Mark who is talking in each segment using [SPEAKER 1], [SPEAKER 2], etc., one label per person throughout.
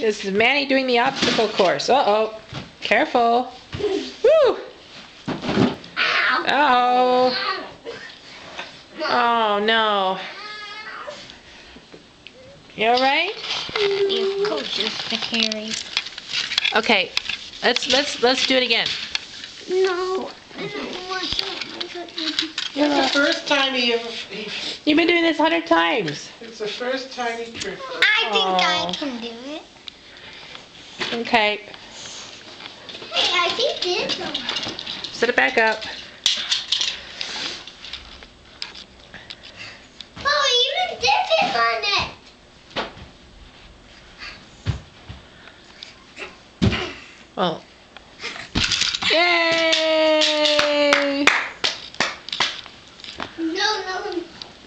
[SPEAKER 1] This is Manny doing the obstacle course. Uh-oh. Careful. Woo! Uh-oh. Oh, no. You alright?
[SPEAKER 2] These coaches to carry.
[SPEAKER 1] Okay. Let's do it again.
[SPEAKER 2] No. I don't want to.
[SPEAKER 3] It's the first time
[SPEAKER 1] You've been doing this 100 times.
[SPEAKER 3] it's the first time he tripped.
[SPEAKER 2] I think I can do it.
[SPEAKER 1] Okay.
[SPEAKER 2] Hey, I think this one.
[SPEAKER 1] Set it back up.
[SPEAKER 2] Oh, even this is on it.
[SPEAKER 1] Well. Yay!
[SPEAKER 2] No,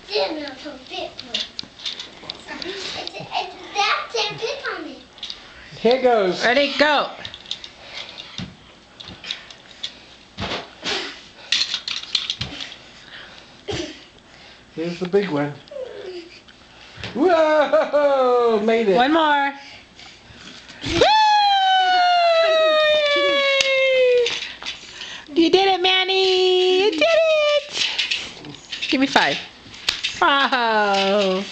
[SPEAKER 2] didn't have to fit one. That didn't fit on it.
[SPEAKER 3] Here goes.
[SPEAKER 1] Ready, go.
[SPEAKER 3] Here's the big one. Whoa! Made it.
[SPEAKER 1] One more. Woo! You did it, Manny! You did it! Give me 5. Wow!